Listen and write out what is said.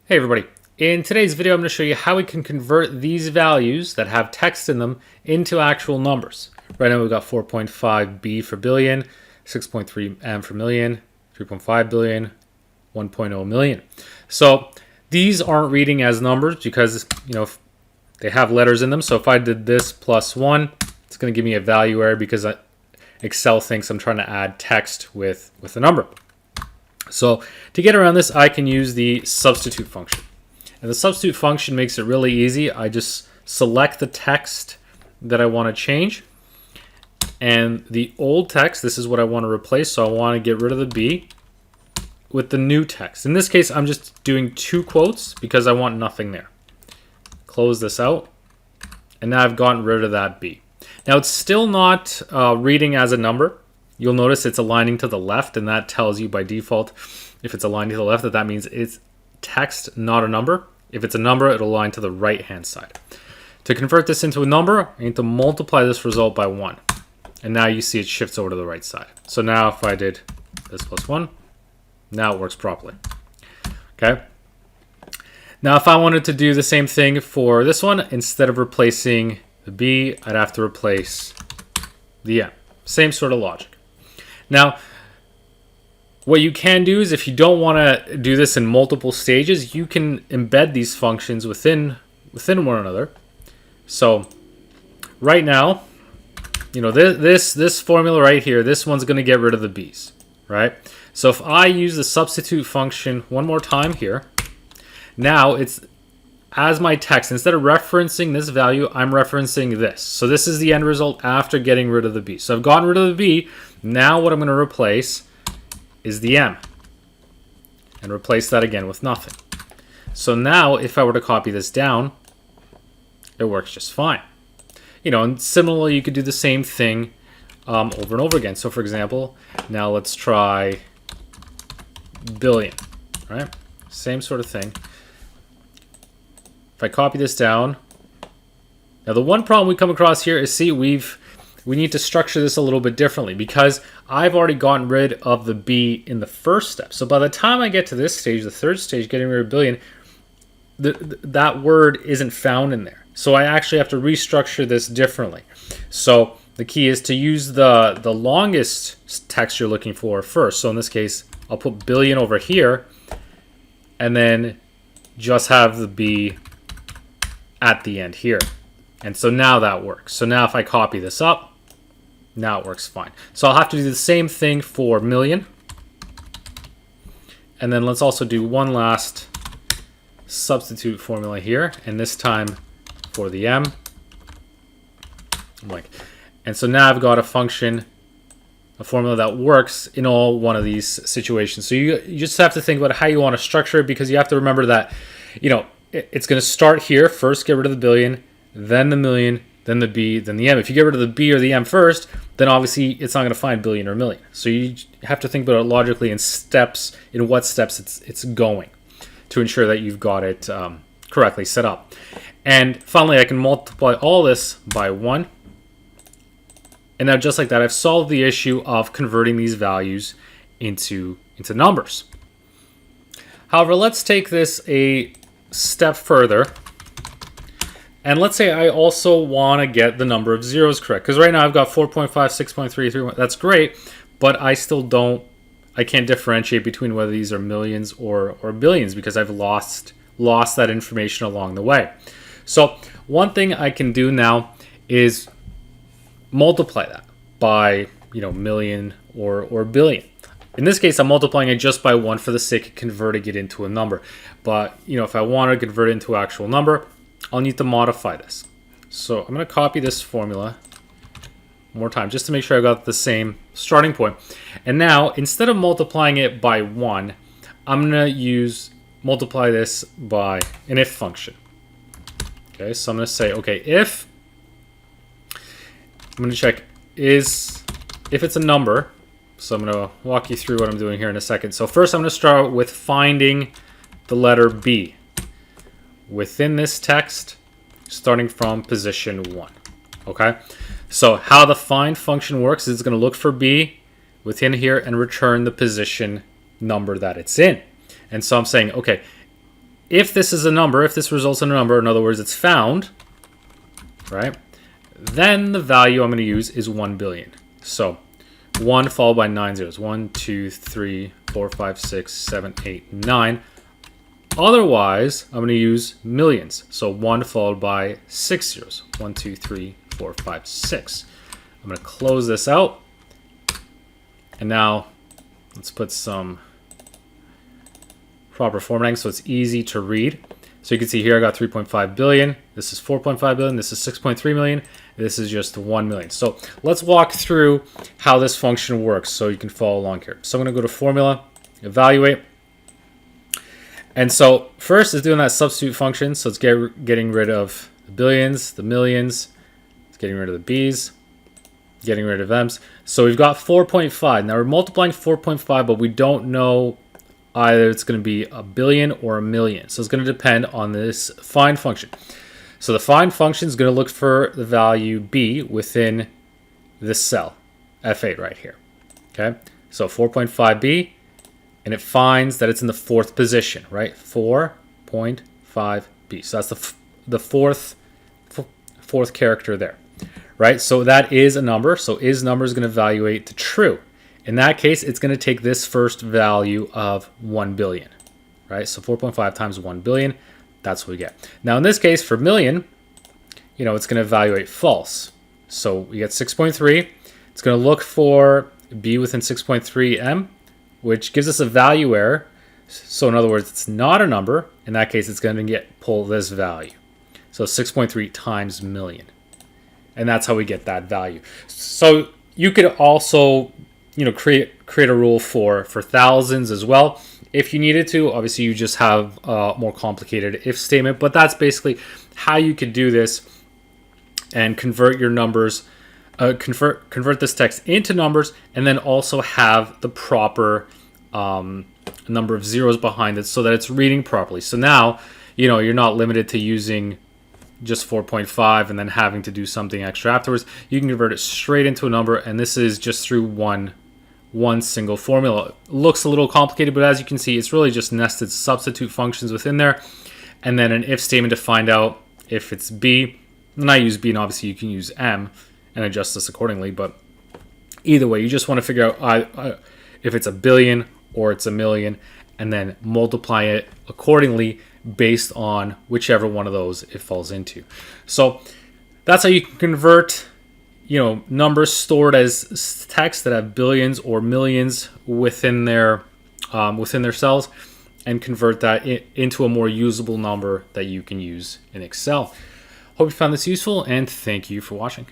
Hey everybody, in today's video I'm going to show you how we can convert these values that have text in them into actual numbers. Right now we've got 4.5 B for billion, 6.3 M for million, 3.5 billion, 1.0 million. So these aren't reading as numbers because they have letters in them. So if I did this plus 1, it's going to give me a value error because Excel thinks I'm trying to add text with a number. So to get around this, I can use the substitute function. And the substitute function makes it really easy. I just select the text that I want to change. And the old text, this is what I want to replace. So I want to get rid of the B with the new text. In this case, I'm just doing 2 quotes because I want nothing there. Close this out. And now I've gotten rid of that B. Now it's still not reading as a number. You'll notice it's aligning to the left, and that tells you by default, if it's aligning to the left, that means it's text, not a number. If it's a number, it'll align to the right-hand side. To convert this into a number, I need to multiply this result by 1. And now you see it shifts over to the right side. So now if I did this plus 1, now it works properly. Okay. Now if I wanted to do the same thing for this one, instead of replacing the B, I'd have to replace the M. Same sort of logic. Now, what you can do is if you don't want to do this in multiple stages, you can embed these functions within one another. So right now, this formula right here, this one's going to get rid of the B's, right? So if I use the substitute function one more time here, now it's as my text, instead of referencing this value, I'm referencing this. So this is the end result after getting rid of the B. So I've gotten rid of the B. Now what I'm going to replace is the M. And replace that again with nothing. So now if I were to copy this down, it works just fine. And similarly, you could do the same thing over and over again. So for example, now let's try billion, right? Same sort of thing. If I copy this down, now the one problem we come across here is, we need to structure this a little bit differently because I've already gotten rid of the B in the first step. So by the time I get to this stage, the third stage, getting rid of billion, that word isn't found in there. So I actually have to restructure this differently. So the key is to use the longest text you're looking for first. So in this case, I'll put billion over here and then just have the B at the end here. And so now that works. So now if I copy this up, now it works fine. So I'll have to do the same thing for million. And then let's also do one last substitute formula here. And this time for the M. And so now I've got a function, a formula that works in all one of these situations. So you just have to think about how you want to structure it, because you have to remember that, it's going to start here. First, get rid of the billion, then the million, then the B, then the M. If you get rid of the B or the M first, then obviously it's not going to find billion or million. So you have to think about it logically in what steps it's going to ensure that you've got it correctly set up. And finally, I can multiply all this by 1. And now just like that, I've solved the issue of converting these values into numbers. However, let's take this a step further. And let's say I also want to get the number of zeros correct. Because right now I've got 4.5, 6.3, 3. That's great. But I can't differentiate between whether these are millions or billions because I've lost that information along the way. So one thing I can do now is multiply that by million or billion. In this case, I'm multiplying it just by 1 for the sake of converting it into a number. But if I want to convert it into an actual number, I'll need to modify this. So I'm going to copy this formula one more time just to make sure I got the same starting point. And now instead of multiplying it by 1, I'm going to multiply this by an if function. Okay, so I'm going to say, okay, if I'm going to check if it's a number. So I'm going to walk you through what I'm doing here in a second. So first I'm going to start with finding the letter B within this text, starting from position 1. Okay, so how the find function works is it's going to look for B within here and return the position number that it's in. And so I'm saying, okay, if this is a number, if this results in a number, in other words, it's found, right? Then the value I'm going to use is 1 billion. So 1 followed by 9 zeros. 1, 2, 3, 4, 5, 6, 7, 8, 9. Otherwise, I'm going to use millions. So 1 followed by 6 zeros. 1, 2, 3, 4, 5, 6. I'm going to close this out. And now let's put some proper formatting so it's easy to read. So you can see here I got 3.5 billion. This is 4.5 billion. This is 6.3 million. This is just 1 million. So let's walk through how this function works so you can follow along here. So I'm going to go to formula, evaluate. And so first is doing that substitute function. So it's getting rid of the billions, the millions. It's getting rid of the B's, getting rid of M's. So we've got 4.5. Now we're multiplying 4.5, but we don't know either it's going to be a billion or a million. So it's going to depend on this find function. So the find function is going to look for the value B within this cell, F8 right here. Okay, so 4.5B, and it finds that it's in the 4th position, right? 4.5B. So that's the fourth character there, right? So that is a number. So is number is going to evaluate to true. In that case, it's going to take this first value of 1 billion, right? So 4.5 times 1 billion, that's what we get. Now, in this case, for million, it's going to evaluate false. So we get 6.3. It's going to look for B within 6.3 M, which gives us a value error. So in other words, it's not a number. In that case, it's going to pull this value. So 6.3 times million. And that's how we get that value. So you could also create a rule for thousands as well if you needed to. Obviously, you just have a more complicated if statement, but that's basically how you could do this and convert your numbers, convert this text into numbers, and then also have the proper number of zeros behind it so that it's reading properly. So now, you're not limited to using just 4.5 and then having to do something extra afterwards. You can convert it straight into a number, and this is just through one single formula. It looks a little complicated, but as you can see, it's really just nested substitute functions within there, and then an if statement to find out if it's B. And I use B, and obviously you can use M and adjust this accordingly, but either way, you just want to figure out if it's a billion or it's a million, and then multiply it accordingly based on whichever one of those it falls into. So that's how you can convert numbers stored as text that have billions or millions within their cells, and convert that into a more usable number that you can use in Excel. Hope you found this useful, and thank you for watching.